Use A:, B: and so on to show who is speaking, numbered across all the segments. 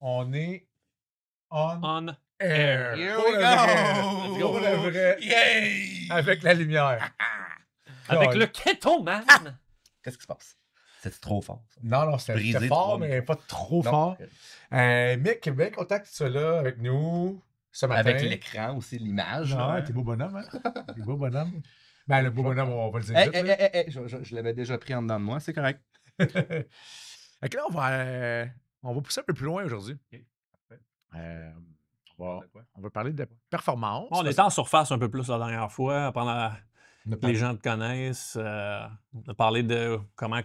A: On est on
B: On
A: air.
B: air.
C: Here
A: Pour
C: we
A: le vrai.
B: Let's
C: go!
A: Pour
B: go.
A: le vrai.
C: Yay!
A: Avec la lumière.
B: Avec le
A: Col.
B: Keto Man.
C: Qu'est-ce qui se passe? C'est trop fort, ça.
A: Non, non,
C: C'est
A: c'était
C: brisé
A: fort,
C: 3
A: mais
C: micros.
A: pas trop
C: Non.
A: fort. Mick, bien content que tu sois là avec nous ce matin.
C: Avec l'écran aussi, l'image.
A: Non,
C: là,
A: t'es
C: hein.
A: beau bonhomme, hein? T'es beau bonhomme. Ben, le beau bonhomme, on va le dire
C: Hey,
A: vite,
C: hey,
A: là.
C: hey, hey, je l'avais déjà pris en dedans de moi, c'est correct.
A: Fait que là, on va pousser un peu plus loin aujourd'hui.
C: Ok, parfait.
A: Euh,
C: Parle de quoi?
A: on va parler de performance.
B: On était en surface un peu plus la dernière fois, pendant
A: On a
B: que les
A: parlé-
B: gens te connaissent. On a parlé de comment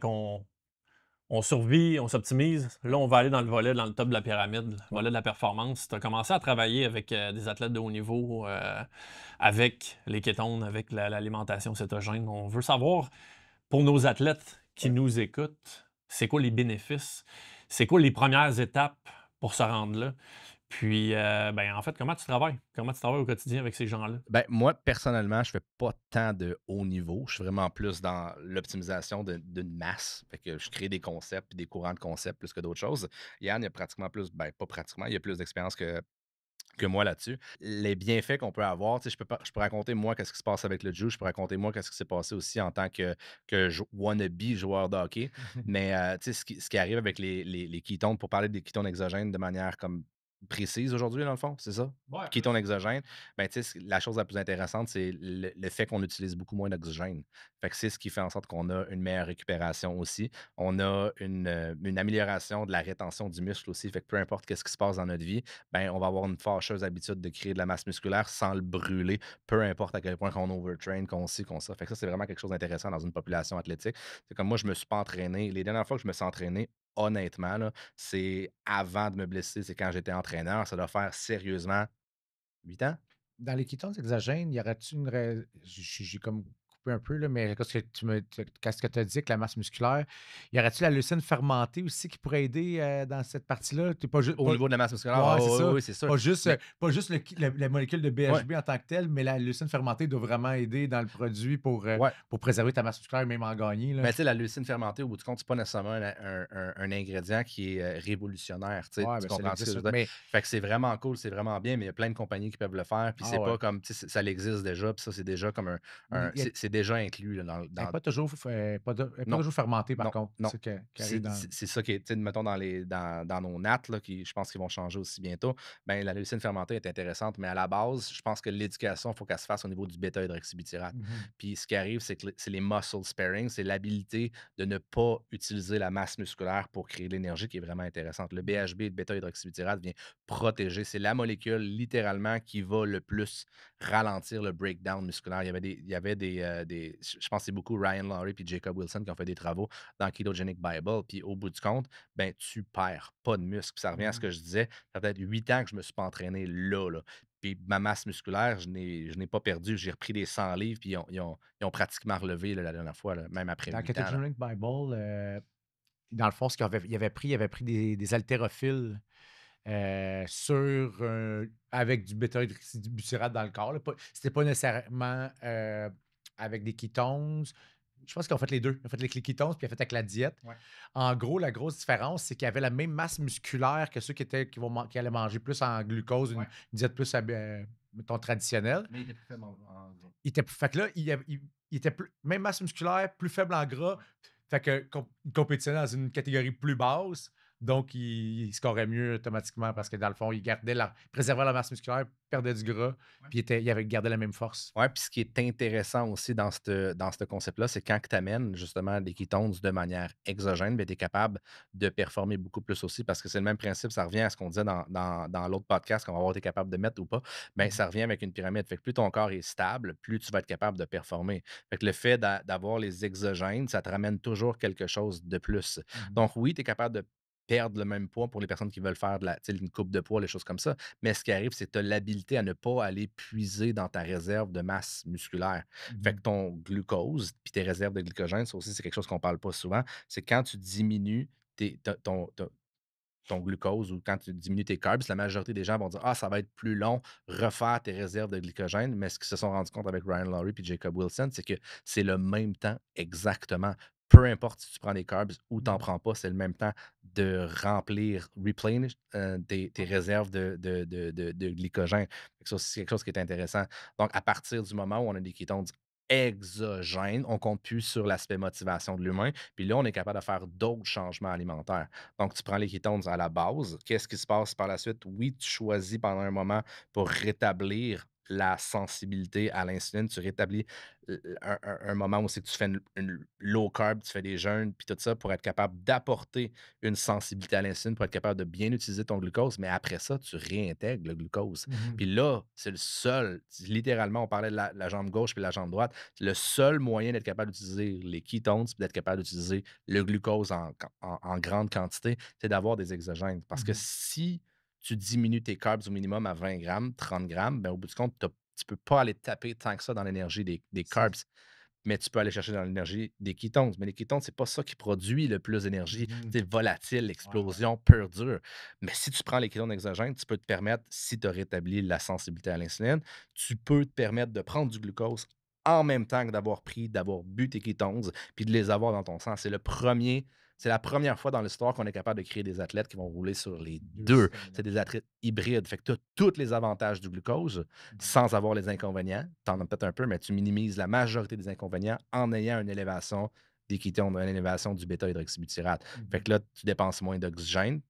B: on survit, on s'optimise. Là, on va aller dans le volet, dans le top de la pyramide, le volet de la performance. Tu as commencé à travailler avec des athlètes de haut niveau, avec les kétones, avec l'alimentation cétogène. On veut savoir, pour nos athlètes qui nous écoutent, c'est quoi les bénéfices? C'est quoi les premières étapes pour se rendre là? Puis, ben, en fait, comment tu travailles? Comment tu travailles au quotidien avec ces gens-là?
C: Ben, moi, personnellement, je fais pas tant de haut niveau. Je suis vraiment plus dans l'optimisation d'une masse. Fait que je crée des concepts et des courants de concepts plus que d'autres choses. Yann, il y a pratiquement plus, ben pas pratiquement, il y a plus d'expérience que moi là-dessus. Les bienfaits qu'on peut avoir, tu sais, je peux raconter moi qu'est-ce qui se passe avec le juice, je peux raconter moi qu'est-ce qui s'est passé aussi en tant que wannabe joueur de hockey. Mais tu sais, ce qui arrive avec les ketones, pour parler des ketones exogènes de manière comme précise aujourd'hui, dans le fond, c'est ça?
A: Ouais,
C: Ketones exogènes, ben, tu sais, la chose la plus intéressante, c'est le fait qu'on utilise beaucoup moins d'oxygène. Fait que c'est ce qui fait en sorte qu'on a une meilleure récupération aussi. On a une amélioration de la rétention du muscle aussi. Fait que peu importe qu'est-ce qui se passe dans notre vie, ben, on va avoir une fâcheuse habitude de créer de la masse musculaire sans le brûler, peu importe à quel point qu'on overtrain, qu'on ci, qu'on ça. Fait que ça, c'est vraiment quelque chose d'intéressant dans une population athlétique. C'est comme moi, je me suis pas entraîné. Les dernières fois que je me suis entraîné, honnêtement, là, c'est avant de me blesser, c'est quand j'étais entraîneur. Ça doit faire sérieusement 8 ans.
A: dans les ketones exogènes, y aurait-tu une j'ai comme coupé un peu, là, mais qu'est-ce que tu as dit avec la masse musculaire, y aurait-tu la leucine fermentée aussi qui pourrait aider dans cette partie-là? T'es pas juste.
C: Au niveau de la masse musculaire,
A: Ouais, c'est
C: oui,
A: ça.
C: oui, c'est sûr.
A: Pas
C: Mais
A: juste la molécule de
C: ouais,
A: BHB en tant que telle, mais la leucine fermentée doit vraiment aider dans le produit
C: ouais.
A: pour préserver ta masse musculaire, même en gagner, là.
C: Mais tu sais, la leucine fermentée, au bout du compte, c'est pas nécessairement un ingrédient qui est révolutionnaire.
A: Ouais,
C: Tu
A: ben ça
C: comprends ce que je
A: existe,
C: veux dire?
A: mais
C: Fait que c'est vraiment cool, c'est vraiment bien, mais il y a plein de compagnies qui peuvent le faire. Puis
A: ah
C: c'est
A: ouais.
C: pas comme, tu sais, ça existe déjà. Puis ça, c'est déjà comme
A: Mais
C: c'est déjà inclus là,
A: elle est
C: dans.
A: pas toujours f elle est pas
C: Non,
A: toujours fermentée par
C: non,
A: contre,
C: non.
A: c'est ça qui arrive
C: C'est
A: dans
C: c'est ça qui est, tu sais, mettons, dans nos nattes, là, qui, je pense qu'ils vont changer aussi bientôt. Ben, la leucine fermentée est intéressante, mais à la base, je pense que l'éducation, il faut qu'elle se fasse au niveau du bêta-hydroxybutyrate.
A: mmh
C: Puis ce qui arrive, c'est que c'est les muscle sparing, c'est l'habilité de ne pas utiliser la masse musculaire pour créer de l'énergie qui est vraiment intéressante. Le BHB, le bêta-hydroxybutyrate, vient protéger. C'est la molécule littéralement qui va le plus ralentir le breakdown musculaire. Je pense que c'est beaucoup Ryan Laurie et Jacob Wilson qui ont fait des travaux dans Ketogenic Bible. Puis au bout du compte, ben, tu perds pas de muscle. Puis ça revient à ce que je disais. Ça fait peut-être 8 ans que je me suis pas entraîné là. Puis ma masse musculaire, je n'ai pas perdu. J'ai repris des 100 livres, puis ils ont pratiquement relevé là, la dernière fois, là, même après
A: Dans
C: 8 ans. Là.
A: Ketogenic Bible, dans le fond, ce il avait pris des haltérophiles, avec du bêta-hydroxybutyrate dans le corps, là, c'était pas nécessairement, avec des ketones. Je pense qu'ils ont fait les 2. Ils ont fait avec les ketones, puis ils ont fait avec la diète.
C: Ouais.
A: En gros, la grosse différence, c'est qu'ils avaient la même masse musculaire que ceux qui allaient manger plus en glucose,
C: Ouais.
A: une diète plus, mettons, traditionnelle.
C: Mais il était plus faible en gros.
A: Il était fait que là, il était même masse musculaire, plus faible en gras. Fait que il compétitionnait dans une catégorie plus basse. Donc, il scorait mieux automatiquement parce que dans le fond, il préservait la masse musculaire, perdait du gras,
C: Ouais.
A: puis il avait gardé la même force.
C: Ouais, puis ce qui est intéressant aussi dans ce concept-là, c'est quand tu amènes justement des ketones de manière exogène, ben, tu es capable de performer beaucoup plus aussi parce que c'est le même principe. Ça revient à ce qu'on disait dans l'autre podcast qu'on va avoir été capable de mettre ou pas. Ben,
A: Mhm.
C: ça revient avec une pyramide. Fait que plus ton corps est stable, plus tu vas être capable de performer. Fait que le fait d'avoir les exogènes, ça te ramène toujours quelque chose de plus.
A: Mhm.
C: Donc, oui, tu es capable de perdre le même poids pour les personnes qui veulent faire tu sais, une coupe de poids, les choses comme ça. Mais ce qui arrive, c'est que tu as l'habilité à ne pas aller puiser dans ta réserve de masse musculaire. Fait que
A: Mhm.
C: ton glucose, puis tes réserves de glycogène, ça aussi, c'est quelque chose qu'on ne parle pas souvent. C'est quand tu diminues ton glucose ou quand tu diminues tes carbs, la majorité des gens vont dire ah, ça va être plus long, refaire tes réserves de glycogène. Mais ce qu'ils se sont rendus compte avec Ryan Laurie et Jacob Wilson, c'est que c'est le même temps exactement. peu importe si tu prends des carbs ou t'en
A: Mhm.
C: prends pas, c'est le même temps de remplir, replenish tes réserves de glycogène. Fait que ça aussi, c'est quelque chose qui est intéressant. Donc, à partir du moment où on a des kétones exogènes, on compte plus sur l'aspect motivation de l'humain. Puis là, on est capable de faire d'autres changements alimentaires. Donc, tu prends les kétones à la base. Qu'est-ce qui se passe par la suite? Oui, tu choisis pendant un moment pour rétablir la sensibilité à l'insuline. Tu rétablis un moment où c'est que tu fais une low carb, tu fais des jeûnes, puis tout ça pour être capable d'apporter une sensibilité à l'insuline, pour être capable de bien utiliser ton glucose. Mais après ça, tu réintègres le glucose.
A: Mhm.
C: Puis là, c'est le seul, littéralement, on parlait de la jambe gauche puis la jambe droite, c'est le seul moyen d'être capable d'utiliser les ketones, puis d'être capable d'utiliser le glucose en grande quantité, c'est d'avoir des exogènes. Parce que
A: Mhm.
C: si tu diminues tes carbs au minimum à 20 grammes, 30 grammes, ben, au bout du compte, tu peux pas aller taper tant que ça dans l'énergie des
A: C'est-
C: carbs, mais tu peux aller chercher dans l'énergie des ketones. Mais les ketones, c'est pas ça qui produit le plus d'énergie.
A: Mhm.
C: C'est volatile,
A: Ouais, ouais.
C: l'explosion pure dure. Mais si tu prends les ketones exogènes, tu peux te permettre, si tu as rétabli la sensibilité à l'insuline, tu peux te permettre de prendre du glucose en même temps que d'avoir bu tes ketones, puis de les avoir dans ton sang. C'est la première fois dans l'histoire qu'on est capable de créer des athlètes qui vont rouler sur les
A: Deux
C: deux.
A: systèmes
C: C'est des
A: d'énergie.
C: athlètes hybrides. Fait que tu as tous les avantages du glucose
A: Mhm.
C: sans avoir les inconvénients. Tu en as peut-être un peu, mais tu minimises la majorité des inconvénients en ayant une élévation des kétones, une élévation du bêta-hydroxybutyrate. Fait
A: Mhm.
C: que là, tu dépenses moins d'oxygène.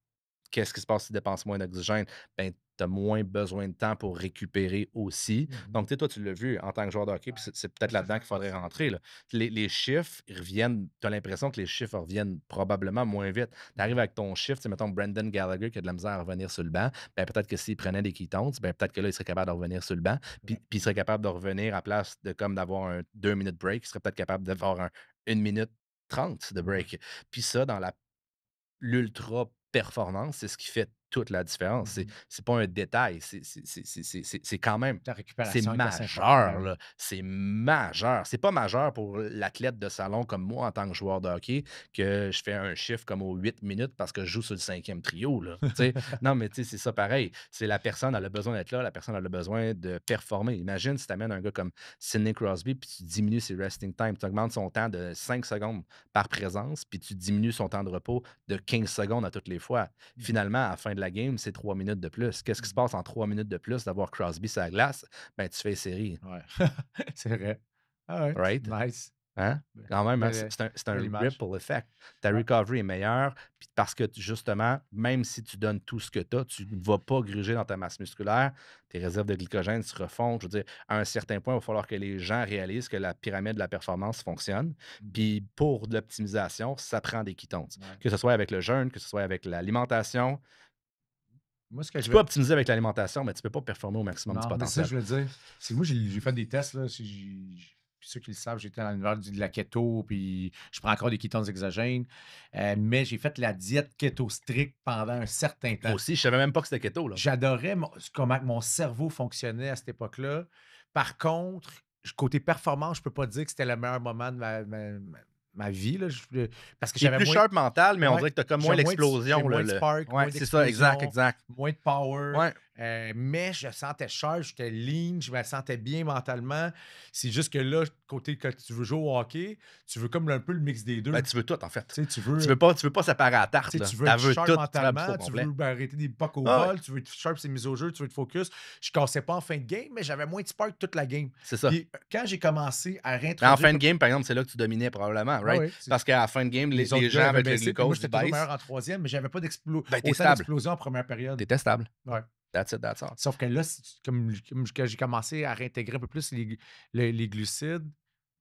C: Qu'est-ce qui se passe si tu dépenses moins d'oxygène? Ben, tu as moins besoin de temps pour récupérer aussi.
A: Mhm.
C: Donc, tu sais, toi, tu l'as vu en tant que joueur de hockey, puis
A: Ouais.
C: c'est
A: Moi,
C: peut-être
A: ça
C: là-dedans
A: fait
C: qu'il faudrait
A: partie
C: rentrer, là. Les chiffres, ils reviennent. Tu as l'impression que les chiffres reviennent probablement moins vite. Tu arrives
A: Mhm.
C: avec ton chiffre, tu sais, mettons Brendan Gallagher qui a de la misère à revenir sur le banc. Ben, peut-être que s'il prenait des ketones, ben, peut-être que là, il serait capable de revenir sur le banc. Puis il serait capable de revenir à place de comme d'avoir un 2 minutes break, il serait peut-être capable d'avoir un 1 minute 30 de
A: Ouais.
C: break. Puis ça, dans l'ultra performance, c'est ce qui fait toute la différence.
A: Mhm.
C: C'est pas un détail, c'est quand même
A: Ta
C: c'est
A: récupération est assez importante.
C: majeur,
A: Ben oui.
C: là. C'est majeur. C'est pas majeur pour l'athlète de salon comme moi en tant que joueur de hockey, que je fais un chiffre comme aux 8 minutes parce que je joue sur le 5e trio, là. Tu sais? Non, mais tu sais, c'est ça pareil. C'est la personne, elle a besoin d'être là, la personne, elle a besoin de performer. Imagine si tu amènes un gars comme Sidney Crosby, puis tu diminues ses resting time, tu augmentes son temps de 5 secondes par présence, puis tu diminues son temps de repos de 15 secondes à toutes les fois.
A: Mhm.
C: Finalement, à la fin de la game, c'est 3 minutes de plus. Qu'est-ce qui se
A: Mhm.
C: passe en 3 minutes de plus d'avoir Crosby sur la glace? Ben, tu fais série,
A: Ouais. C'est vrai. Ah ouais,
C: right?
A: nice.
C: Hein?
A: Be-
C: Quand même, hein, c'est
A: Belle,
C: c'est un
A: belle image.
C: ripple effect. Ta
A: Ouais.
C: recovery est meilleure, puis parce que justement, même si tu donnes tout ce que tu as, tu ne vas pas gruger dans ta masse musculaire, tes réserves de glycogène se refont. Je veux dire, à un certain point, il va falloir que les gens réalisent que la pyramide de la performance fonctionne.
A: Mhm.
C: Puis pour de l'optimisation, ça prend des ketones.
A: Ouais.
C: Que ce soit avec le jeûne, que ce soit avec l'alimentation.
A: Moi, ce que je
C: Tu peux
A: veux.
C: optimiser avec l'alimentation, mais tu ne peux pas performer au maximum du
A: Non, mais c'est ça que
C: potentiel.
A: je veux dire. C'est que moi, j'ai fait des tests, là. Puis ceux qui le savent, j'étais dans l'univers de la keto, puis je prends encore des kétones exogènes. Mais j'ai fait la diète keto stricte pendant un certain
C: Moi
A: temps.
C: aussi, je savais même pas que c'était keto, là.
A: J'adorais comment mon cerveau fonctionnait à cette époque-là. Par contre, côté performance, je peux pas dire que c'était le meilleur moment de ma vie, là. Parce que
C: Tu es
A: j'avais
C: plus
A: moins.
C: sharp mental, mais on
A: Ouais,
C: dirait que tu as comme moins
A: j'ai
C: l'explosion,
A: moins
C: là,
A: de spark,
C: ouais,
A: moins
C: c'est ça, exact,
A: d'explosion,
C: exact.
A: moins de power,
C: Ouais.
A: mais je sentais sharp, j'étais lean, je me sentais bien mentalement. C'est juste que là, côté quand tu veux jouer au hockey, tu veux comme un peu le mix des
C: Ben,
A: deux.
C: tu veux tout, en fait.
A: Tu sais, tu
C: Tu
A: veux
C: veux pas tu veux pas séparer la tarte, là.
A: tu veux
C: Tu
A: être
C: veux
A: sharp
C: tout, tu veux
A: mentalement,
C: au
A: tu
C: complet.
A: veux arrêter des pucks au
C: Ah ouais,
A: vol, tu veux être sharp ses mises au jeu, tu veux être focus. Je cassais pas en fin de game, mais j'avais moins de spark toute la game.
C: c'est ça.
A: Puis quand j'ai commencé à
C: Mais en
A: réintroduire
C: fin de game, par exemple, c'est là que tu dominais probablement,
A: ouais,
C: right?
A: ouais,
C: Parce qu'à la fin de game, les
A: les autres
C: les
A: gars
C: gens
A: avaient
C: avec le
A: baissé, puis moi,
C: glucose,
A: j'étais
C: ils
A: toujours meilleur
C: baissent.
A: en troisième, mais j'avais pas
C: Ben, tu
A: autant
C: stable.
A: d'explosions en première période.
C: Tu stable.
A: Ouais.
C: That's it, that's all.
A: Sauf que là, comme que j'ai commencé à réintégrer un peu plus les glucides,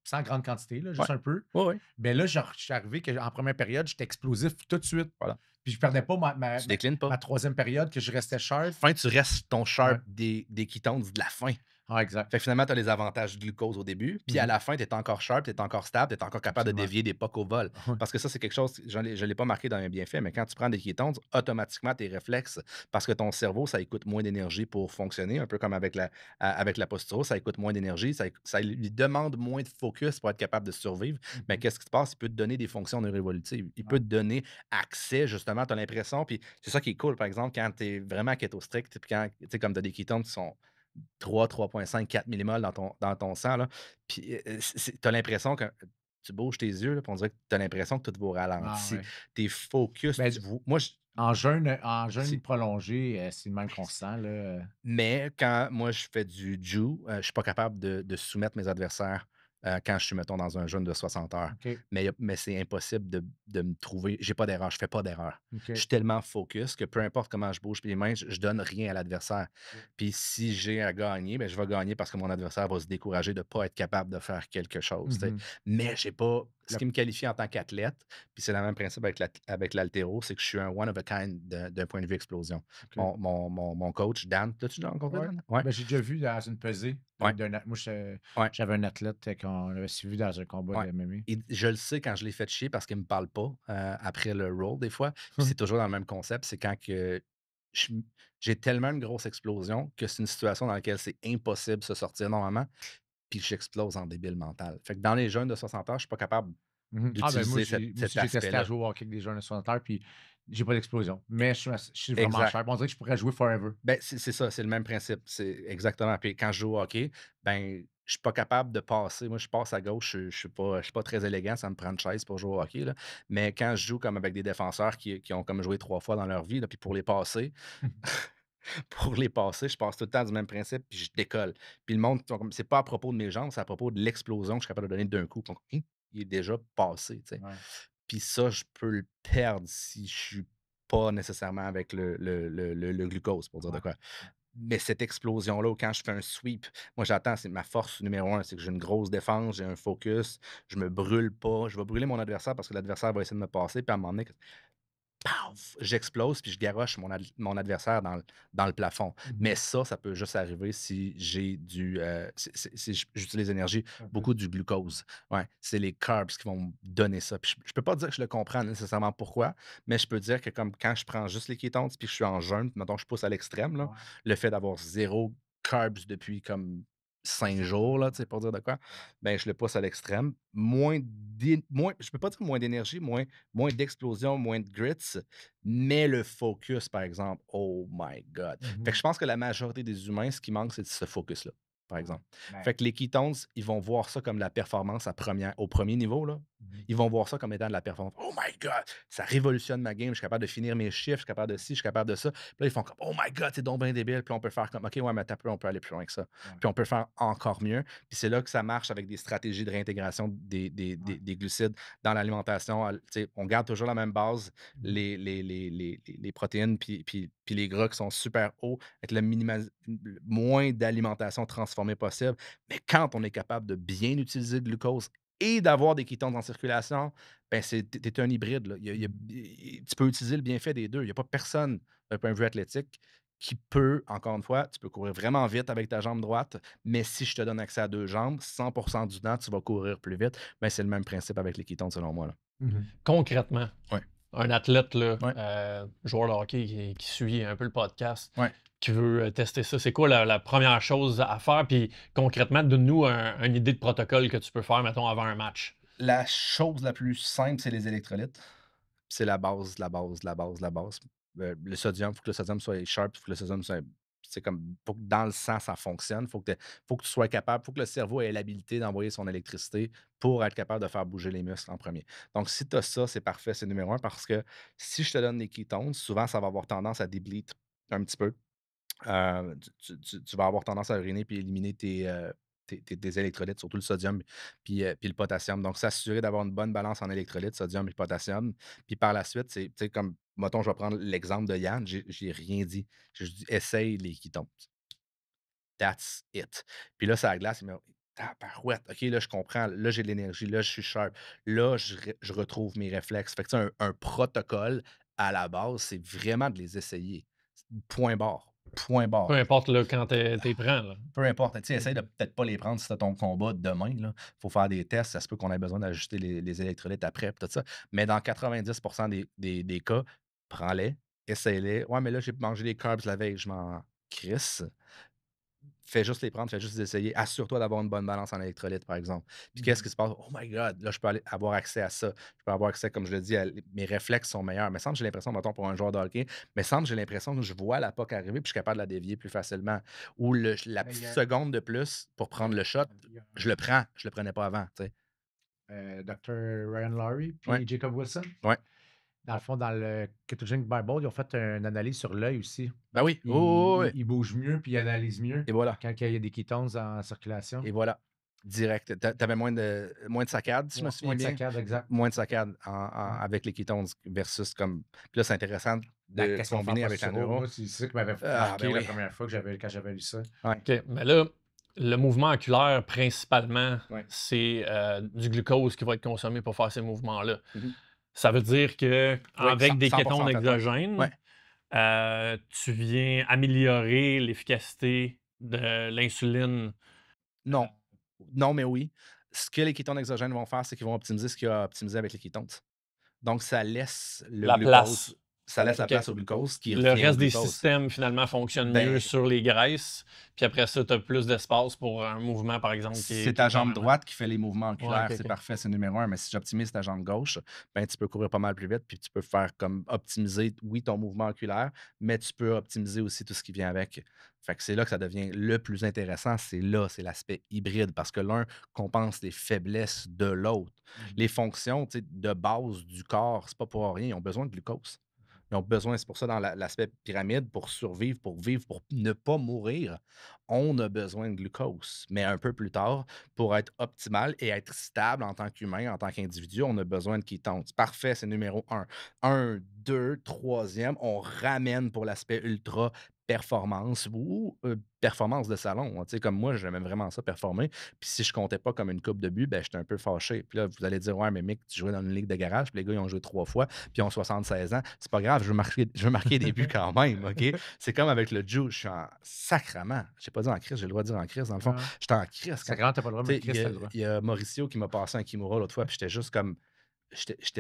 A: sans grande quantité, là,
C: Ouais.
A: juste un peu.
C: Ouais, ouais,
A: Mais là, genre, je suis arrivé qu'en première période, j'étais explosif tout de suite.
C: voilà.
A: Puis je perdais pas
C: Tu déclines pas.
A: ma troisième période, que je restais sharp.
C: Fin, tu restes ton
A: Ouais.
C: sharp des ketones de la fin.
A: Ah, exact.
C: Fait que finalement, tu as les avantages du glucose au début, puis à
A: Mhm.
C: la fin, tu es encore sharp, tu es encore stable, tu es encore capable de
A: Absolument.
C: dévier des pucks au vol.
A: Ouais.
C: Parce que ça, c'est quelque chose, je ne l'ai pas marqué dans mes bienfaits, mais quand tu prends des kétones, automatiquement, tes réflexes, parce que ton cerveau, ça écoute moins d'énergie pour fonctionner, un peu comme avec la posture, ça écoute moins d'énergie, ça lui demande moins de focus pour être capable de survivre. Mais
A: Mhm.
C: qu'est-ce qui se passe? Il peut te donner des fonctions neuroévolutives. Il
A: Ouais.
C: peut te donner accès, justement, tu as l'impression, puis c'est ça qui est cool, par exemple, quand tu es vraiment keto strict, puis quand, tu sais, comme tu as des kétones qui sont 3,5, 4 millimoles dans ton sang, là. Puis tu as l'impression que tu bouges tes yeux, là, puis on dirait que tu as l'impression que tout va au
A: Ah
C: ralenti.
A: ouais.
C: Tu es focus,
A: Ben,
C: tu vois moi,
A: en jeûne
C: c'est
A: prolongé, c'est le même constant, là,
C: mais quand moi je fais du jiu, je suis pas capable de soumettre mes adversaires, quand je suis, mettons, dans un jeûne de 60 heures.
A: OK,
C: Mais c'est impossible de me trouver j'ai pas d'erreur, je fais pas d'erreur. Je
A: OK.
C: suis tellement focus que peu importe comment je bouge les mains, je donne rien à l'adversaire.
A: OK.
C: Puis si j'ai à gagner, ben, je vais gagner parce que mon adversaire va se décourager de pas être capable de faire quelque chose, tu sais.
A: Mmh.
C: Mais j'ai pas ce
A: Le
C: qui me qualifie en tant qu'athlète, puis c'est le même principe avec l'haltéro, c'est que je suis un one of a kind d'un point de vue explosion.
A: OK.
C: Mon coach, Dan, l'as-tu déjà rencontré,
A: Ouais.
C: Dan? Ouais,
A: Ben, j'ai déjà vu dans une pesée
C: ouais,
A: d'un a moi,
C: ouais.
A: j'avais un athlète qu'on avait suivi dans un combat
C: Ouais.
A: de MMA.
C: Et je le sais quand je l'ai fait chier parce qu'il me parle pas, après le roll des fois. Puis c'est toujours dans le même concept, c'est quand que je j'ai tellement une grosse explosion que c'est une situation dans laquelle c'est impossible de se sortir normalement, puis j'explose en débile mental. Fait que dans les jeunes de 60 heures, je suis pas capable
A: Mmh. Ah ben,
C: d'utiliser
A: moi
C: cet
A: aussi, j'ai testé à
C: aspect-là.
A: jouer au hockey avec des jeunes de 60 heures, puis j'ai pas d'explosion. Mais je suis vraiment
C: Exact.
A: cher. On dirait que je pourrais jouer forever.
C: Ben, c'est ça, c'est le même principe. C'est exactement. Puis quand je joue au hockey, ben, je suis pas capable de passer. Moi, je passe à gauche, je suis pas très élégant, ça me prend une chaise pour jouer au hockey, là. Mais quand je joue comme avec des défenseurs qui ont comme joué 3 fois dans leur vie, là, puis pour les passer, pour les passer, je passe tout le temps du même principe, puis je décolle. Puis le monde, ils sont comme c'est pas à propos de mes jambes, c'est à propos de l'explosion que je suis capable de donner d'un coup. Donc, hein, il est déjà passé, tu sais.
A: Ouais.
C: Puis ça, je peux le perdre si je suis pas nécessairement avec le glucose, pour dire de
A: Ouais.
C: quoi. Mais cette explosion-là, où quand je fais un sweep, moi j'attends, c'est ma force numéro un, c'est que j'ai une grosse défense, j'ai un focus, je me brûle pas, je vais brûler mon adversaire parce que l'adversaire va essayer de me passer, puis à un moment donné, paf! J'explose, puis je garoche mon adversaire dans le plafond. Mais
A: Mmh.
C: ça peut juste arriver si j'ai si j'utilise l'énergie,
A: Un peu.
C: beaucoup du glucose. Ouais, c'est les carbs qui vont me donner ça. Puis je peux pas dire que je le comprends nécessairement pourquoi, mais je peux dire que comme quand je prends juste les kétones, puis que je suis en jeûne, puis mettons je pousse à l'extrême, là,
A: Ouais.
C: le fait d'avoir zéro carbs depuis comme 5 jours, là, tu sais, pour dire de quoi, ben je le pousse à l'extrême. Moins je peux pas dire moins d'énergie, moins d'explosion, moins de grits, mais le focus, par exemple, oh my God! Fait que
A: Mmh.
C: je pense que la majorité des humains, ce qui manque, c'est ce focus-là, par
A: Ouais.
C: exemple.
A: Ben,
C: Fait que les ketones, ils vont voir ça comme la performance au premier niveau, là.
A: mmh.
C: Ils vont voir ça comme étant de la performance. Oh my God! Ça révolutionne ma game. Je suis capable de finir mes chiffres, je suis capable de ci, je suis capable de ça. Puis là, ils font comme Oh my God, c'est donc bien débile. Puis on peut faire comme OK, ouais, mais attends un peu, on peut aller plus loin que ça.
A: Ouais.
C: Puis on peut faire encore mieux. Puis c'est là que ça marche avec des stratégies de réintégration
A: Ouais.
C: des glucides dans l'alimentation. Tu sais, on garde toujours la même base,
A: Mmh.
C: les protéines puis les gras qui sont super hauts, avec le moins d'alimentation transformée possible. Mais quand on est capable de bien utiliser le glucose et d'avoir des ketones en circulation, ben tu un hybride, là.
A: Mmh.
C: Tu peux utiliser le bienfait des 2. Il y a pas personne, d'un point de vue athlétique, qui peut, encore une fois, tu peux courir vraiment vite avec ta jambe droite, mais si je te donne accès à 2 jambes, 100 du temps, tu vas courir plus vite. Ben, c'est le même principe avec les ketones selon moi, là.
A: Mmh.
B: Concrètement,
C: Ouais,
B: un athlète, là,
C: ouais,
B: joueur de hockey qui suit un peu le podcast,
C: ouais.
B: qui veut tester ça, c'est quoi la première chose à faire? Puis concrètement, donne-nous une idée de protocole que tu peux faire, mettons, avant un match.
C: La chose la plus simple, c'est les électrolytes. C'est la base, la base, la base, la base. Le sodium, il faut que le sodium soit sharp, il faut que le sodium soit c'est comme faut que dans le sang, ça fonctionne. Faut que tu sois capable, faut que le cerveau ait l'habilité d'envoyer son électricité pour être capable de faire bouger les muscles en premier. Donc, si tu as ça, c'est parfait, c'est numéro un parce que si je te donne des ketones, souvent, ça va avoir tendance à débiliter un petit peu. Tu vas avoir tendance à uriner puis éliminer tes électrolytes, surtout le sodium puis le potassium. Donc, s'assurer d'avoir une bonne balance en électrolytes, sodium et potassium. Puis par la suite, c'est tu sais, comme, mettons, je vais prendre l'exemple de Yann, j'ai rien dit. J'ai juste dit: «Essaye les ketones. That's it». Puis là, ça glace, il me dit: «Tabarouette, OK, là, je comprends. Là, j'ai de l'énergie. Là, je suis sharp. Là, je retrouve mes réflexes». Fait que, tu sais, un protocole, à la base, c'est vraiment de les essayer. Point barre. Point
B: Peu
C: barre.
B: importe là, quand tu prends. Là.
C: Peu importe, tu sais, essaye de
A: Mmh.
C: peut-être pas les prendre si tu ton combat demain, là. Faut faire des tests, ça se peut qu'on ait besoin d'ajuster les électrolytes après, puis tout ça. Mais dans 90 des cas, prends-les, essaye-les. «Ouais, mais là, j'ai mangé des carbs la veille». Je m'en crisse. Fais juste les prendre, fais juste les essayer. Assure-toi d'avoir une bonne balance en électrolytes, par exemple. Puis qu'est-ce
A: Mmh.
C: qui se passe? «Oh my God, là, je peux avoir accès à ça. Je peux avoir accès, comme je le dis, mes réflexes sont meilleurs». Mais semble j'ai l'impression, mettons, pour un joueur de hockey, mais semble j'ai l'impression que je vois la puck arriver puis je suis capable de la dévier plus facilement. Ou la
A: Mais
C: petite seconde de plus pour prendre le shot,
A: il y a
C: je le prends. Je le prenais pas avant, tu sais.
A: Dr. Ryan Laurie
C: Ouais,
A: puis Jacob Wilson.
C: ouais.
A: Dans le fond, dans le Ketogenic Bible, ils ont fait une analyse sur l'œil aussi.
C: Ben oui, oui, oui, oui, oui.
A: Il bouge mieux puis il analyse mieux
C: Et voilà,
A: quand il y a des ketones en circulation.
C: et voilà. Direct. T'avais moins de saccades, si je me souviens
A: Moins de
C: bien.
A: saccades, exact.
C: Moins de saccades
A: Ouais.
C: avec les ketones versus comme. Puis là, c'est intéressant
A: La
C: de
A: question faire
C: combiner
A: pas
C: avec la
A: sur
C: neuro.
A: moi, c'est ça qui m'avait
C: Ah, ben
A: marqué la
C: oui.
A: première fois quand j'avais lu ça.
C: Ouais,
B: OK, mais là, le mouvement oculaire, principalement,
C: ouais.
B: c'est du glucose qui va être consommé pour faire ces mouvements-là.
C: Mhm.
B: Ça veut dire que
C: Oui,
B: avec des
C: 100%
B: kétones
C: en fait, ouais.
B: exogènes,
C: Ouais.
B: tu viens améliorer l'efficacité de l'insuline.
C: Non. Non, mais oui. Ce que les kétones exogènes vont faire, c'est qu'ils vont optimiser ce qu'il y a à optimiser avec les kétones. Donc, ça laisse le
B: La
C: glucose,
B: place.
C: ça laisse la
B: OK.
C: place au glucose qui
B: Le
C: revient au
B: reste des
C: glucose.
B: systèmes, finalement, fonctionnent mieux
C: Ben,
B: sur les graisses. Puis après ça, tu as plus d'espace pour un mouvement, par exemple,
C: c'est ta jambe
B: carrément-
C: droite qui fait les mouvements
B: Ouais,
C: oculaires,
B: OK,
C: c'est
B: OK.
C: parfait, c'est numéro un. Mais si j'optimise ta jambe gauche, ben, tu peux courir pas mal plus vite, puis tu peux faire comme optimiser, oui, ton mouvement oculaire, mais tu peux optimiser aussi tout ce qui vient avec. Fait que c'est là que ça devient le plus intéressant, c'est l'aspect hybride, parce que l'un compense les faiblesses de l'autre. Les fonctions, tu sais, de base du corps, c'est pas pour rien, ils ont besoin de glucose. Ils ont besoin, c'est pour ça dans l'aspect pyramide, pour survivre, pour vivre, pour ne pas mourir, on a besoin de glucose. Mais un peu plus tard, pour être optimal et être stable en tant qu'humain, en tant qu'individu, on a besoin de ketones. Parfait, c'est numéro un. Un, deux, troisième, on ramène pour l'aspect ultra performance ou performance de salon, hein. Tu sais, comme moi, j'aimais vraiment ça, performer. Puis si je comptais pas comme une coupe de but, ben, j'étais un peu fâché. Puis là, vous allez dire, ouais, mais mec, tu jouais dans une ligue de garage, puis les gars, ils ont joué 3 fois, puis ils ont 76 ans. C'est pas grave, je veux marquer des buts quand même, OK? C'est comme avec le Juice, je suis en sacrament. J'ai pas dit en crise, j'ai le droit de dire en crise, dans le fond.
A: Ouais.
C: J'étais en crise.
A: Sacrément, t'as pas le droit,
C: Tu
A: mais
C: sais,
A: Chris, t'as le droit.
C: il y a Mauricio qui m'a passé un Kimura l'autre fois, puis j'étais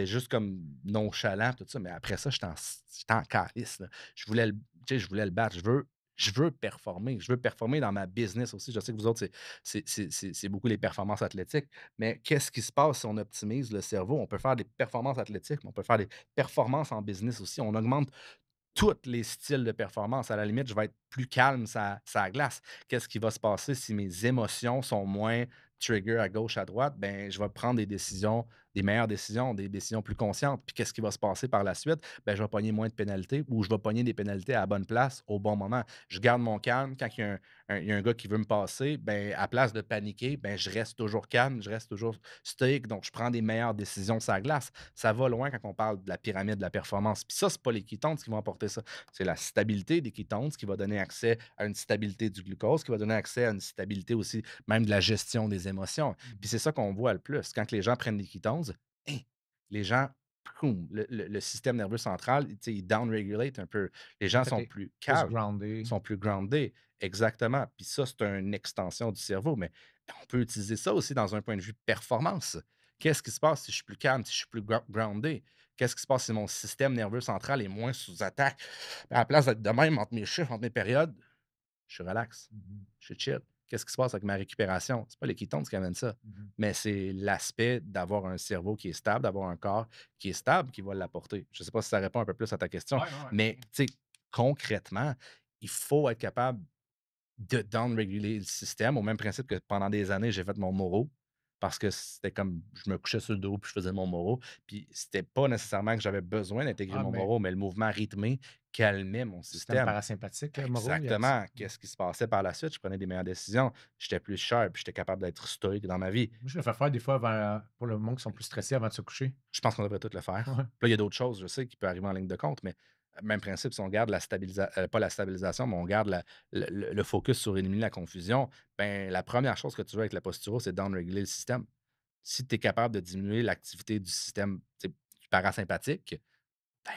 C: juste comme nonchalant, tout ça, mais après ça, j'étais en calice, là. Je voulais le, tu sais, je voulais le battre. Je veux performer. Je veux performer dans ma business aussi. Je sais que vous autres, c'est beaucoup les performances athlétiques, mais qu'est-ce qui se passe si on optimise le cerveau? On peut faire des performances athlétiques, mais on peut faire des performances en business aussi. On augmente tous les styles de performance. À la limite, je vais être plus calme ça glace. Qu'est-ce qui va se passer si mes émotions sont moins trigger à gauche, à droite? Ben, je vais prendre des meilleures décisions, des décisions plus conscientes. Puis qu'est-ce qui va se passer par la suite? Ben, je vais pogner moins de pénalités ou je vais pogner des pénalités à la bonne place au bon moment. Je garde mon calme. Quand il y a un gars qui veut me passer, ben, à place de paniquer, ben, je reste toujours calme, je reste toujours stoïque. Donc, je prends des meilleures décisions sur la glace. Ça va loin quand on parle de la pyramide de la performance. Puis ça, c'est pas les ketones qui vont apporter ça. C'est la stabilité des ketones qui va donner accès à une stabilité du glucose, qui va donner accès à une stabilité aussi, même de la gestion des émotions. Puis c'est ça qu'on voit le plus. Quand les gens prennent des ketones, hein, les gens, poum, le système nerveux central, tu sais, il down-regulate un peu. Les
A: En
C: gens
A: fait,
C: sont
A: t'es
C: plus
A: plus
C: calmes,
A: groundé.
C: sont plus groundés. Exactement. Puis ça, c'est une extension du cerveau. Mais on peut utiliser ça aussi dans un point de vue performance. Qu'est-ce qui se passe si je suis plus calme, si je suis plus groundé? Qu'est-ce qui se passe si mon système nerveux central est moins sous attaque? À la place d'être de même entre mes chiffres, entre mes périodes, je suis relax,
A: Mhm.
C: je suis chill. Qu'est-ce qui se passe avec ma récupération? C'est pas les ketones qui amènent ça,
A: Mhm.
C: mais c'est l'aspect d'avoir un cerveau qui est stable, d'avoir un corps qui est stable qui va l'apporter. Je ne sais pas si ça répond un peu plus à ta question,
A: Ouais, ouais,
C: mais tu sais, concrètement, il faut être capable de down-réguler le système au même principe que pendant des années, j'ai fait mon moro parce que c'était comme je me couchais sur le dos puis je faisais mon moro. Puis c'était pas nécessairement que j'avais besoin d'intégrer
A: Ah,
C: mon
A: mais
C: moro, mais le mouvement rythmé calmait mon
A: système
C: système.
A: parasympathique, là, Moreau, il y a ça.
C: Exactement. Qu'est-ce qui se passait par la suite? Je prenais des meilleures décisions. J'étais plus sharp, j'étais capable d'être stoïque dans ma vie.
A: Moi, je le fais faire des fois pour le monde qui sont plus stressés avant de se coucher.
C: Je pense qu'on devrait tout le faire.
A: Ouais.
C: Puis là, il y a d'autres choses, je sais, qui peuvent arriver en ligne de compte, mais même principe, si on garde la stabilisation, pas la stabilisation, mais on garde le focus sur éliminer la confusion, ben, la première chose que tu veux avec la posturo, c'est down-réguler le système. Si tu es capable de diminuer l'activité du système tu sais, du parasympathique, ben,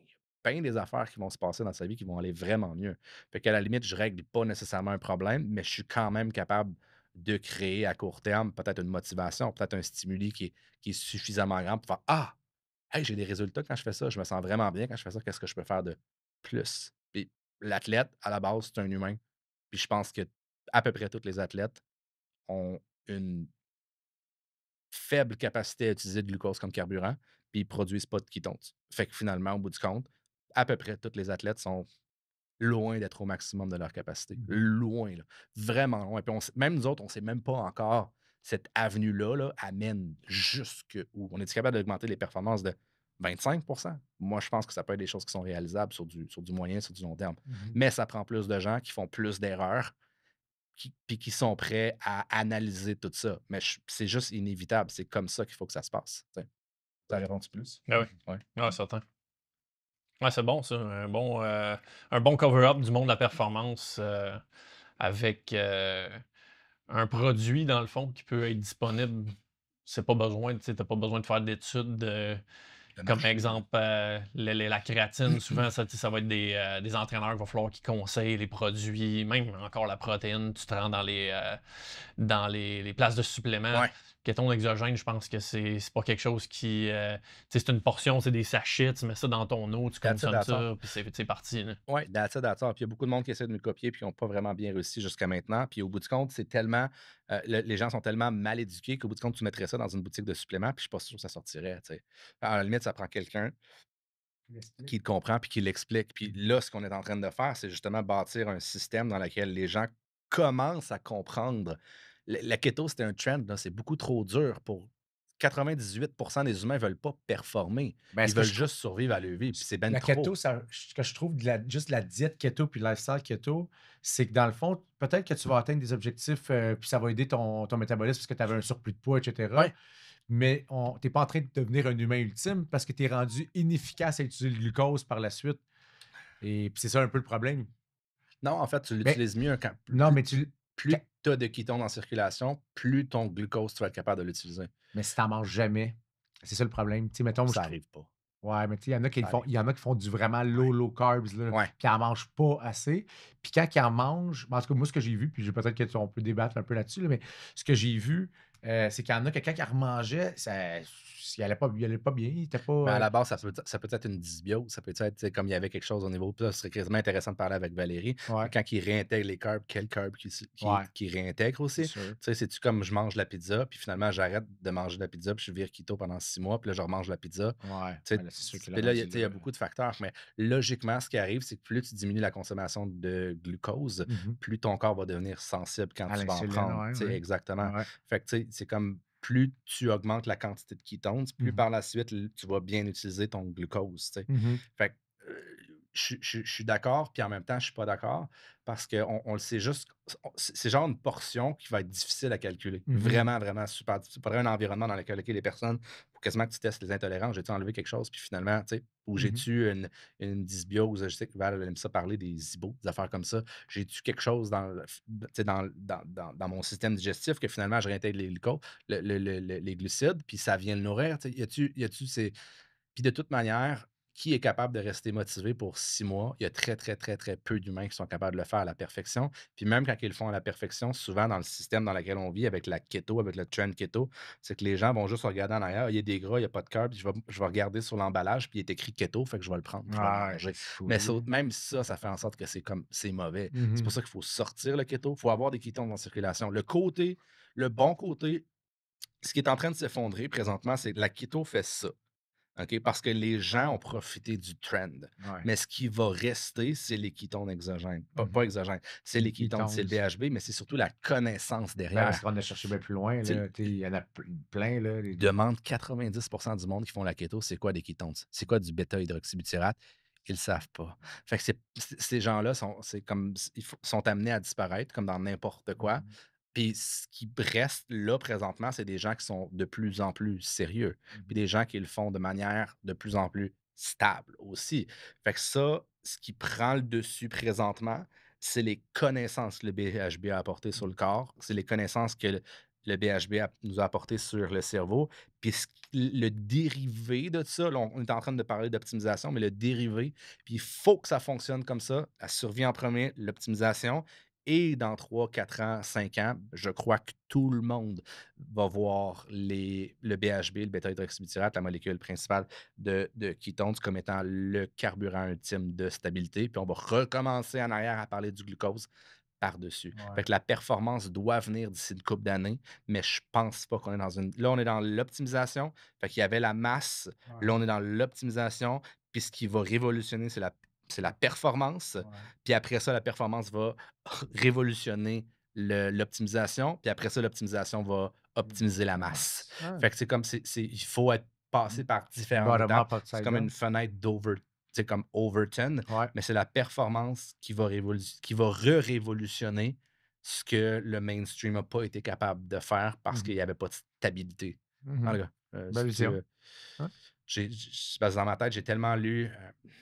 C: il y a bien des affaires qui vont se passer dans sa vie qui vont aller vraiment mieux. Fait qu'à la limite, je règle pas nécessairement un problème, mais je suis quand même capable de créer à court terme peut-être une motivation, peut-être un stimuli qui est suffisamment grand pour faire Ah! Hey, j'ai des résultats quand je fais ça, je me sens vraiment bien quand je fais ça, qu'est-ce que je peux faire de plus? Puis l'athlète, à la base, c'est un humain. Puis je pense que à peu près tous les athlètes ont une faible capacité à utiliser le glucose comme carburant, puis ils produisent pas de ketones. Fait que finalement, au bout du compte, à peu près tous les athlètes sont loin d'être au maximum de leur capacité.
A: Mhm.
C: Loin, là. Vraiment loin. Puis même nous autres, on ne sait même pas encore cette avenue-là là, amène jusqu'où? On est capable d'augmenter les performances de 25? Moi, je pense que ça peut être des choses qui sont réalisables sur du moyen, sur du long terme.
A: Mhm.
C: Mais ça prend plus de gens qui font plus d'erreurs, puis qui sont prêts à analyser tout ça. Mais c'est juste inévitable. C'est comme ça qu'il faut que ça se passe. Tu sais. Ça répond-tu plus?
B: Ben oui.
C: Ouais.
B: Ouais, certain. Ouais, c'est bon ça. Un bon cover-up du monde de la performance avec un produit, dans le fond, qui peut être disponible. C'est pas besoin, tu sais, t'as pas besoin de faire d'études.
C: Le
B: Comme
C: marché, là.
B: exemple, la créatine, souvent, ça, tu sais, ça va être des entraîneurs qu'il va falloir qu'ils conseillent les produits, même encore la protéine, tu te rends dans les places de suppléments.
C: Ouais.
B: Kétone exogène, je pense que c'est pas quelque chose qui. Tu sais, c'est une portion, c'est des sachets, tu mets ça dans ton eau, tu
C: That's it,
B: consommes
C: that's all.
B: ça, puis c'est parti. Là.
C: Oui, that's it, that's all. Puis il y a beaucoup de monde qui essaie de nous copier puis qui n'ont pas vraiment bien réussi jusqu'à maintenant. Puis au bout du compte, c'est tellement. Les gens sont tellement mal éduqués qu'au bout du compte, tu mettrais ça dans une boutique de suppléments, puis je suis pas sûr que ça sortirait. Tu sais. À la limite, ça prend quelqu'un qui le comprend puis qui l'explique. Puis là, ce qu'on est en train de faire, c'est justement bâtir un système dans lequel les gens commencent à comprendre. La keto, c'était un trend, là, c'est beaucoup trop dur pour 98 des humains ne veulent pas performer.
A: Ben,
C: Ils
A: ce que
C: veulent
A: je trouve,
C: juste survivre à leur vie. Puis c'est ben
A: la
C: trop.
A: keto, ce que je trouve juste la diète keto puis le lifestyle keto, c'est que dans le fond, peut-être que tu vas atteindre des objectifs, puis ça va aider ton métabolisme parce que tu avais un surplus de poids, etc.
C: Ouais.
A: Mais tu n'es pas en train de devenir un humain ultime parce que tu es rendu inefficace à utiliser le glucose par la suite. Et puis c'est ça un peu le problème.
C: Non, en fait, tu
A: Mais
C: l'utilises mieux quand
A: non, mais tu
C: plus tu as de kétones en circulation, plus ton glucose, tu vas être capable de l'utiliser.
A: mais si tu n'en manges jamais, c'est ça le problème. Tu sais, mettons,
C: Ça arrive pas.
A: ouais, mais tu sais, il y en a qui le
C: Ça
A: font,
C: arrive
A: il y en
C: pas.
A: a qui font du vraiment low carbs, là,
C: Ouais.
A: puis ils en mangent pas assez. Puis quand ils en mangent, en tout cas, moi, ce que j'ai vu, puis peut-être qu'on peut débattre un peu là-dessus, là, mais ce que j'ai vu, c'est qu'il y en a que quand ils en remangeaient, il allait pas bien, il était
C: Mais
A: pas.
C: à la base, ça peut être une dysbiose, ça peut être, tu sais, comme il y avait quelque chose au niveau. Puis là, ce serait quasiment intéressant de parler avec Valérie.
A: Ouais,
C: Quand ils réintègrent les carbs, quels carbs
A: ouais,
C: qui réintègrent
A: c'est
C: aussi? Tu
A: sûr.
C: sais, c'est-tu comme je mange la pizza, puis finalement, j'arrête de manger de la pizza, puis je vire keto pendant 6 mois, puis là, je remange la pizza.
A: Ouais,
C: Tu sais,
A: ouais, là, c'est sûr que là,
C: puis là,
A: rendu
C: il y a
A: là.
C: beaucoup de facteurs, mais logiquement, ce qui arrive, c'est que plus tu diminues la consommation de glucose,
A: Mhm.
C: plus ton corps va devenir sensible quand
A: À
C: tu vas en
A: l'insuline,
C: prendre.
A: ouais,
C: Tu sais,
A: ouais.
C: exactement.
A: Ouais.
C: Fait que, tu sais, c'est comme plus tu augmentes la quantité de ketones, plus
A: Mhm.
C: par la suite, tu vas bien utiliser ton glucose, tu sais.
A: Mhm.
C: Fait que, je suis d'accord, puis en même temps, je suis pas d'accord parce qu'on le sait juste. C'est genre une portion qui va être difficile à calculer.
A: Mhm.
C: Vraiment, vraiment super difficile. Il faudrait un environnement dans lequel les personnes, faut quasiment que tu testes les intolérances. J'ai-tu enlevé quelque chose? Puis finalement, tu sais, ou
A: Mhm.
C: j'ai-tu une dysbiose? Je sais que Val elle aime ça parler des IBO, des affaires comme ça. J'ai-tu quelque chose tu sais, dans mon système digestif que finalement, je réintègre les glucoses, les glucides, puis ça vient le nourrir? Tu sais, y a-tu ces. Puis de toute manière, qui est capable de rester motivé pour 6 mois? Il y a très, très, très, très peu d'humains qui sont capables de le faire à la perfection. Puis même quand ils le font à la perfection, souvent dans le système dans lequel on vit, avec la keto, avec le trend keto, c'est que les gens vont juste regarder en arrière. Il y a des gras, il n'y a pas de carbs. Puis je vais regarder sur l'emballage, puis il est écrit keto, fait que je vais le prendre, puis je vais le
A: Ouais,
C: manger.
A: c'est fou.
C: Mais même ça fait en sorte que c'est mauvais. C'est pour
A: Mhm.
C: ça qu'il faut sortir le keto. Il faut avoir des kétones en circulation. Le bon côté, ce qui est en train de s'effondrer présentement, c'est que la keto fait ça. OK? Parce que les gens ont profité du trend.
A: Ouais.
C: Mais ce qui va rester, c'est les ketones exogènes. Pas
A: Mhm.
C: exogènes, c'est
A: Les
C: les ketones, c'est le
A: ketones.
C: BHB, mais c'est surtout la connaissance
A: Ben, parce
C: derrière.
A: qu'on a cherché bien plus loin,
C: Tu sais,
A: là. Tu sais, il y en a plein, là.
C: demande 90 du monde qui font la keto, c'est quoi des ketones? C'est quoi du bêta-hydroxybutyrate? Ils le savent pas. Fait que ces gens-là sont amenés à disparaître comme dans n'importe quoi.
A: Mhm.
C: Puis ce qui reste là présentement, c'est des gens qui sont de plus en plus sérieux, puis
A: Mhm.
C: des gens qui le font de manière de plus en plus stable aussi. Fait que ça, ce qui prend le dessus présentement, c'est les connaissances que le BHB a apportées sur le corps, c'est les connaissances que le BHB nous a apportées sur le cerveau. Puis le dérivé de ça, là, on est en train de parler d'optimisation, mais le dérivé, puis il faut que ça fonctionne comme ça. La survie en premier, l'optimisation. Et dans 3, 4 ans, 5 ans, je crois que tout le monde va voir le BHB, le bêta-hydroxybutyrate, la molécule principale de ketones, comme étant le carburant ultime de stabilité. Puis on va recommencer en arrière à parler du glucose par-dessus.
A: Ouais.
C: Fait que la performance doit venir d'ici une couple d'années, mais je pense pas qu'on est dans une. Là, on est dans l'optimisation. Fait qu'il y avait la masse.
A: Ouais.
C: Là, on est dans l'optimisation. Puis ce qui va révolutionner, c'est la performance.
A: Ouais.
C: Puis après ça, la performance va révolutionner l'optimisation. Puis après ça, l'optimisation va optimiser la masse.
A: Ah.
C: Fait que c'est comme, il faut passer par différentes
A: Bottom-up,
C: étapes. C'est
A: upside
C: comme
A: down.
C: une fenêtre c'est comme Overton,
A: Ouais.
C: mais c'est la performance qui va révolutionner ce que le mainstream n'a pas été capable de faire parce qu'il n'y avait pas de stabilité. En tout cas,
A: Belle
C: si tu
A: vision. Ouais.
C: parce que dans ma tête, j'ai tellement lu,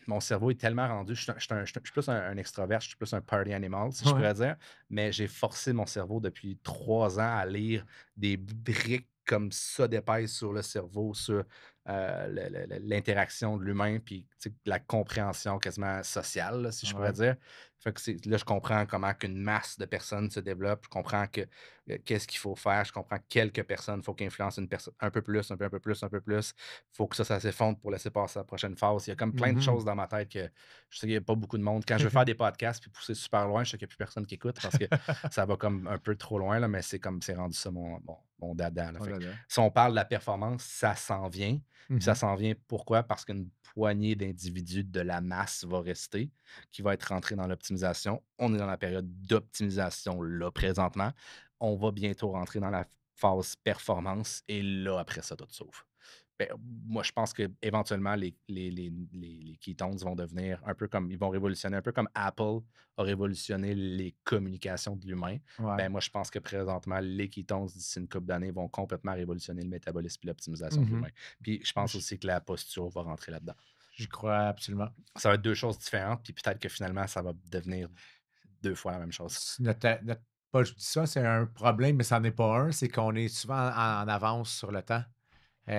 C: mon cerveau est tellement rendu. Je suis plus un extrovert, je suis plus un party animal, si je
A: Ouais.
C: pourrais dire. Mais j'ai forcé mon cerveau depuis 3 ans à lire des briques comme ça d'épaisse sur le cerveau, sur l'interaction de l'humain, puis tu sais, la compréhension quasiment sociale, là, si je pourrais
A: Ouais.
C: dire. Fait que là, je comprends comment qu'une masse de personnes se développe. Je comprends qu'est-ce qu'il faut faire. Je comprends quelques personnes. Il faut qu'ils influencent une personne un peu plus, un peu plus, un peu plus. Il faut que ça s'effondre pour laisser passer à la prochaine phase. Il y a comme plein de choses dans ma tête que je sais qu'il n'y a pas beaucoup de monde. Quand je veux faire des podcasts puis pousser super loin, je sais qu'il n'y a plus personne qui écoute parce que ça va comme un peu trop loin, là, mais c'est rendu ça mon dada, là.
A: Oh
C: Fait
A: là
C: que
A: là.
C: si on parle de la performance, ça s'en vient. Puis ça
A: Mhm.
C: s'en vient pourquoi? Parce qu'une poignée d'individus de la masse va rester, qui va être rentrée dans l'optimisation. On est dans la période d'optimisation là présentement. On va bientôt rentrer dans la phase performance et là, après ça, tout s'ouvre. Ben, moi, je pense qu'éventuellement, les ketones vont devenir un peu comme, ils vont révolutionner un peu comme Apple a révolutionné les communications de l'humain.
A: Ouais.
C: Ben, moi, je pense que présentement, les ketones, d'ici une couple d'années, vont complètement révolutionner le métabolisme et l'optimisation de
A: Mhm.
C: l'humain. Puis je pense
A: Je-
C: aussi que la posture va rentrer là-dedans.
A: J'y crois absolument.
C: Ça va être 2 choses différentes, puis peut-être que finalement, ça va devenir 2 fois la même chose.
A: Pas je dis ça, c'est un problème, mais ça n'en est pas un. C'est qu'on est souvent en avance sur le temps. Tu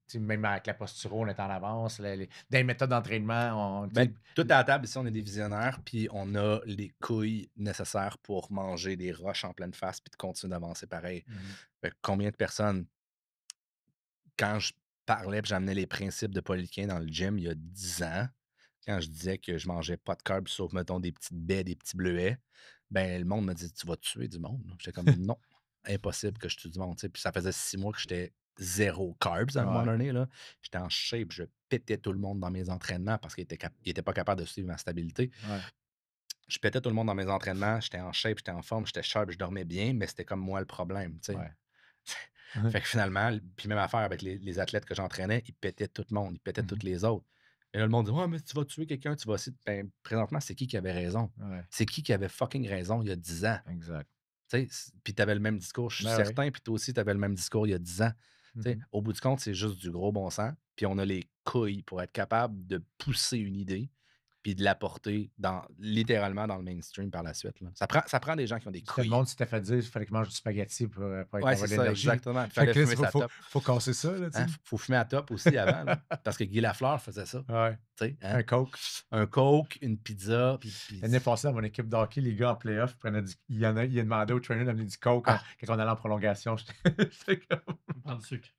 A: sais, même avec la posture, on est en avance. Dans les méthodes d'entraînement, tu
C: Ben,
A: sais,
C: tout à la table, ici, on est des visionnaires, puis on a les couilles nécessaires pour manger des roches en pleine face, puis de continuer d'avancer pareil. Fait que combien de personnes, quand je parlais, puis j'amenais les principes de Paul Elkin dans le gym il y a 10 ans, quand je disais que je mangeais pas de carbs sauf, mettons, des petites baies, des petits bleuets, ben, le monde me dit: «Tu vas tuer du monde?» J'étais comme: «Non, impossible que je tue du monde», tu sais? Puis ça faisait 6 mois que j'étais zéro carbs à un moment
A: ouais,
C: donné, là. J'étais en shape, je pétais tout le monde dans mes entraînements parce qu'il était pas capable de suivre ma stabilité.
A: ouais.
C: Je pétais tout le monde dans mes entraînements, j'étais en shape, j'étais en forme, j'étais sharp, je dormais bien, mais c'était comme moi le problème, tu sais?
A: Ouais.
C: Fait que finalement, puis même affaire avec les athlètes que j'entraînais, ils pétaient tout le monde, ils pétaient tous les autres. Et là, le monde dit: «Ouais, mais tu vas tuer quelqu'un, tu vas aussi.» Ben, présentement, c'est qui avait raison?
A: Ouais,
C: C'est qui avait fucking raison il y a 10 ans?
A: exact.
C: Tu sais, puis tu avais le même discours, je suis
A: Ben oui.
C: certain, puis toi aussi, tu avais le même discours il y a 10 ans. Tu sais,
A: Mhm.
C: au bout du compte, c'est juste du gros bon sens, puis on a les couilles pour être capable de pousser une idée, puis de l'apporter littéralement dans le mainstream par la suite, là. Ça prend des gens qui ont des
A: C'était le
C: couilles.
A: monde s'était fait dire qu'il fallait qu'il mange du spaghetti pour
C: Ouais,
A: avoir
C: c'est
A: de
C: ça,
A: l'énergie.
C: exactement. Il
A: Fait
C: fallait
A: que là,
C: fumer sa top.
A: faut casser ça, là, tu sais.
C: Hein, faut fumer à top aussi avant, là, parce que Guy Lafleur faisait ça,
A: Ouais.
C: tu sais, hein?
A: Un Coke.
C: Un Coke, une pizza, puis
A: L'année passée, à mon équipe de hockey, les gars en playoff prenaient il a demandé au trainer d'amener du Coke
C: ah!
A: quand on allait en prolongation. J'étais comme.
B: Prendre du sucre.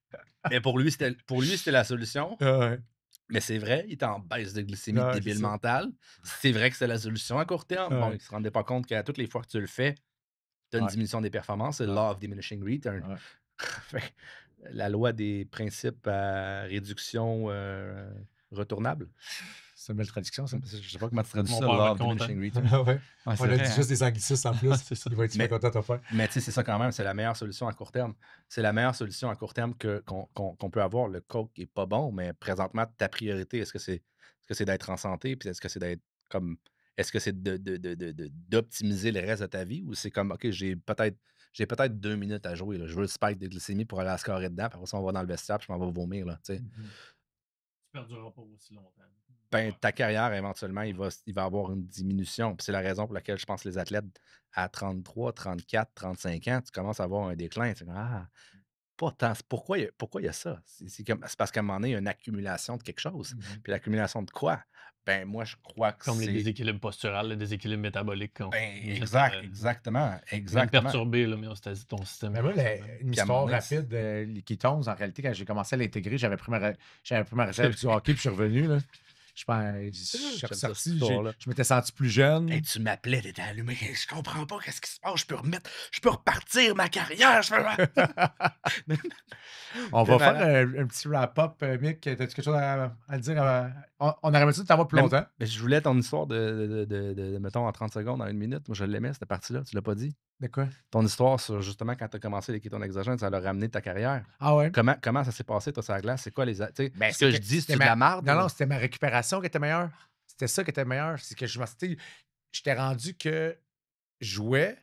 C: Mais pour lui, c'était la solution,
A: Ouais,
C: mais c'est vrai, il était en baisse de glycémie
A: ouais, c'est
C: débile
A: ça.
C: mental. C'est vrai que c'est la solution à court terme. Bon,
A: Ouais,
C: il se rendait pas compte qu'à toutes les fois que tu le fais, tu as une
A: ouais,
C: diminution des performances, c'est
A: ouais,
C: law of diminishing return.
A: ouais.
C: Fait que la loi des principes à réduction, retournable.
A: C'est une belle traduction, ça.
C: Je sais pas comment tu traduis
B: Mon
C: ça,
B: père
C: law
B: va
C: of
B: être content.
C: diminishing return.
A: Ah ouais.
C: Ouais,
A: On
C: c'est
A: a
C: vrai,
A: dit
C: hein?
A: juste des anglicismes en plus.
B: C'est ça.
A: Il va être super content de faire.
C: Mais tu sais, c'est ça quand même, c'est la meilleure solution à court terme. C'est la meilleure solution à court terme qu'on peut avoir. Le coke est pas bon, mais présentement, ta priorité, est-ce que c'est d'être en santé? Puis est-ce que c'est d'être comme. Est-ce que c'est d'optimiser le reste de ta vie? Ou c'est comme OK, j'ai peut-être 2 minutes à jouer, là. Je veux le spike de glycémie pour aller à scorer dedans, puis après ça, on va dans le vestiaire, puis je m'en vais vomir, là, tu sais.
B: Tu perdureras pas aussi longtemps.
C: Ben, ta carrière, éventuellement, il va avoir une diminution. Puis c'est la raison pour laquelle je pense que les athlètes à 33, 34, 35 ans, tu commences à avoir un déclin. C'est comme, ah, pas tant. Pourquoi il y a ça? C'est parce qu'à un moment donné, il y a une accumulation de quelque chose. Puis l'accumulation de quoi? Ben, moi, je crois que
B: Comme les
C: c'est.
B: déséquilibres posturales, les déséquilibres métaboliques.
C: Ben,
B: Juste,
C: exactement.
B: même
C: Exactement.
B: perturbé l'homéostasie de ton système.
A: Mais moi, une
C: Puis à un moment
A: histoire
C: donné,
A: rapide, les ketones, en réalité, quand j'ai commencé à l'intégrer, j'avais pris ma réserve du hockey, puis je suis revenu. Là. Je suis
C: J'aime ça, cette
A: ressorti,
C: histoire-là.
A: je m'étais senti plus jeune.
C: Hey, tu m'appelais, t'étais allumé. Je comprends pas qu'est-ce qui se passe. Je peux repartir ma carrière.
A: On
C: T'es
A: va faire
C: malade.
A: un petit wrap-up, Mick. As-tu quelque chose à dire? On on aurait aimé ça de t'avoir plus
C: Même-
A: longtemps.
C: Mais je voulais ton histoire mettons, en 30 secondes, en 1 minute. Moi, je l'aimais, cette partie-là. Tu l'as pas dit.
A: De quoi?
C: Ton histoire sur, justement, quand tu as commencé les kétones exogènes, ça l'a ramené ta carrière.
A: Ah ouais?
C: Comment ça s'est passé, toi, sur la glace? C'est quoi les... Tu sais,
A: Ben,
C: ce que je dis, c'est de la marde?
A: Non,
C: ou-
A: non, c'était ma récupération qui était meilleure. C'était ça qui était meilleur. C'est que j'étais rendu que je jouais,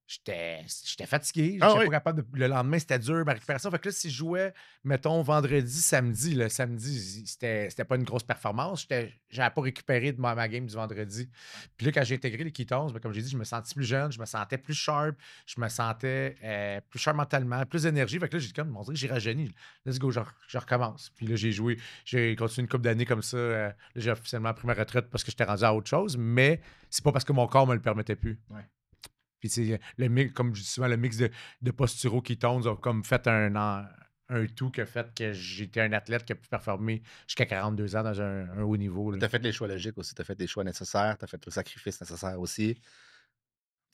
A: j'étais fatigué,
C: Ah
A: j'étais
C: oui.
A: pas capable de. Le lendemain, c'était dur, ma récupération. Fait que là, si je jouais, mettons, vendredi, samedi, le samedi, c'était pas une grosse performance. J'avais pas récupéré de ma game du vendredi. Puis là, quand j'ai intégré les ketones, ben, comme j'ai dit, je me sentais plus jeune, je me sentais plus sharp, je me sentais plus sharp mentalement, plus d'énergie. Fait que là, j'ai dit, comme, on dirait que j'ai rajeuni. Let's go, je recommence. Puis là, j'ai joué, j'ai continué une couple d'années comme ça. Là, j'ai officiellement pris ma retraite parce que j'étais rendu à autre chose, mais c'est pas parce que mon corps me le permettait plus.
C: Ouais.
A: Puis c'est le mix, comme je dis souvent, le mix de posturo ketones a comme fait un tout qui a fait que j'étais un athlète qui a pu performer jusqu'à 42 ans dans un haut niveau.
C: Tu as fait les choix logiques aussi, tu as fait les choix nécessaires, tu as fait le sacrifice nécessaire aussi.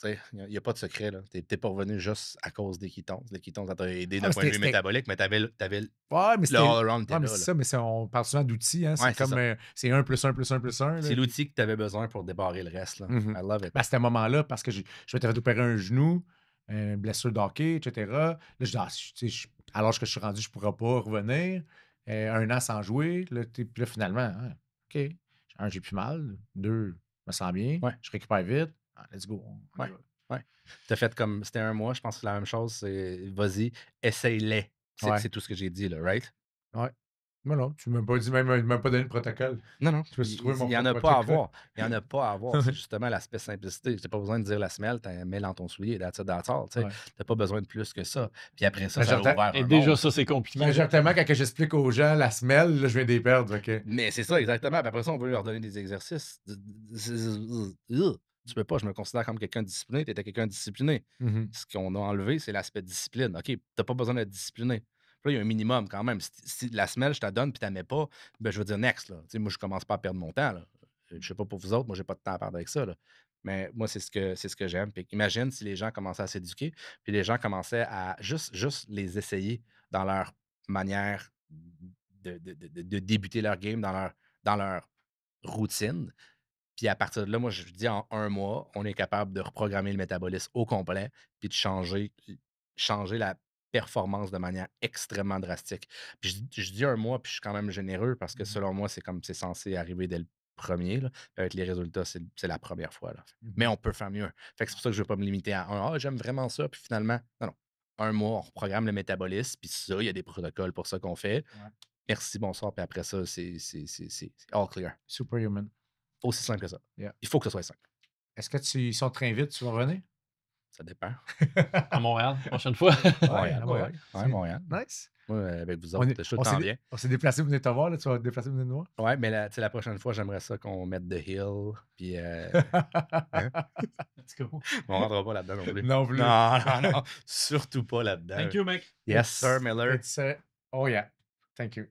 C: Tu sais, il n'y a pas de secret, là. Tu n'es pas revenu juste à cause des ketones. Les ketones, ça t'a aidé d'un
A: mais
C: point de vue
A: c'était-
C: métabolique, mais tu avais,
A: Ouais, mais
C: le
A: c'était.
C: all-around était
A: Ouais, mais
C: là.
A: c'est
C: là.
A: ça, mais on parle souvent d'outils. Hein,
C: Ouais,
A: c'est
C: c'est
A: comme.
C: ça.
A: C'est 1 plus 1 plus 1 plus 1.
C: C'est l'outil que tu avais besoin pour débarrer le reste. Là.
A: Mhm.
C: I love it.
A: À ce moment-là, parce que je m'étais fait opérer un genou, une blessure de hockey, etc. Là, je dis, tu sais, à l'âge que je suis rendu, je ne pourrais pas revenir. 1 an sans jouer. Là, puis là, finalement, hein, OK. Un, j'ai plus mal. 2, je me sens bien.
C: Ouais.
A: Je récupère vite. Let's go. On y
C: Ouais.
A: va.
C: Tu as fait comme. C'était 1 mois, je pense que c'est la même chose. C'est vas-y, essaye-les. C'est
A: Ouais.
C: c'est tout ce que j'ai dit, là, right?
A: Ouais. Non, non, tu ne m'as pas dit, même pas donné le protocole.
C: Non, non.
A: Je me suis trouvé mon
C: Il n'y en a
A: propre
C: pas à
A: protocole.
C: avoir. Il n'y en a pas à avoir. C'est justement l'aspect simplicité. Tu n'as pas besoin de dire la semelle, tu mets dans ton soulier, that's it, that's all, tu sais.
A: Ouais.
C: Tu n'as pas besoin de plus que ça. Puis après ça,
A: Mais
C: ça a
A: j'entends-
C: ouvert
B: Et
C: un
B: déjà,
C: monde.
B: ça, c'est compliqué.
A: Majoritairement, quand que j'explique aux gens la semelle, là, je viens des perdre. OK.
C: Mais c'est ça, exactement. Puis après ça, on veut leur donner des exercices. Tu peux pas, je me considère comme quelqu'un de discipliné, tu étais quelqu'un de discipliné.
A: Mhm.
C: Ce qu'on a enlevé, c'est l'aspect discipline. OK, tu n'as pas besoin d'être discipliné. Puis là, il y a un minimum quand même. Si la semelle, je te la donne puis tu mets pas, ben, je veux dire next. Là. Tu sais, moi, je commence pas à perdre mon temps. Là. Je sais pas pour vous autres, moi, j'ai pas de temps à perdre avec ça. Là. Mais moi, c'est ce que j'aime. Puis imagine si les gens commençaient à s'éduquer, puis les gens commençaient à juste les essayer dans leur manière de débuter leur game, dans leur routine. Puis à partir de là, moi, je dis en 1 mois, on est capable de reprogrammer le métabolisme au complet, puis de changer la performance de manière extrêmement drastique. Puis je dis 1 mois, puis je suis quand même généreux parce que selon moi, c'est comme c'est censé arriver dès le premier. Là. Puis avec les résultats, c'est la première fois. Là. Mais on peut faire mieux. Fait que c'est pour ça que je ne veux pas me limiter à j'aime vraiment ça. Puis finalement, non. 1 mois, on reprogramme le métabolisme, puis ça, il y a des protocoles pour ça qu'on fait.
A: Ouais.
C: Merci, bonsoir. Puis après ça, c'est all clear.
A: Superhuman.
C: Aussi simple que ça.
A: Yeah.
C: Il faut que ce soit simple.
A: Est-ce que si on te réinvite, tu vas revenir?
C: Ça dépend.
B: À Montréal, prochaine fois.
C: Montréal,
A: à
C: Montréal. Ouais, Montréal.
A: Nice.
C: Moi, avec vous
A: On
C: autres,
A: est-
C: je suis tout
A: on
C: le
A: s'est
C: temps
A: dé-
C: bien.
A: On s'est déplacé, vous venez te voir, là, tu vas te déplacer, vous venez de nous voir.
C: Ouais, mais la prochaine fois, j'aimerais ça qu'on mette The Hill. Puis
B: Let's go.
C: on rentrera pas là-dedans non plus.
A: Non plus.
C: Non. Surtout pas là-dedans.
B: Thank you, mec.
C: Yes, sir, Miller.
A: Oh yeah. Thank you.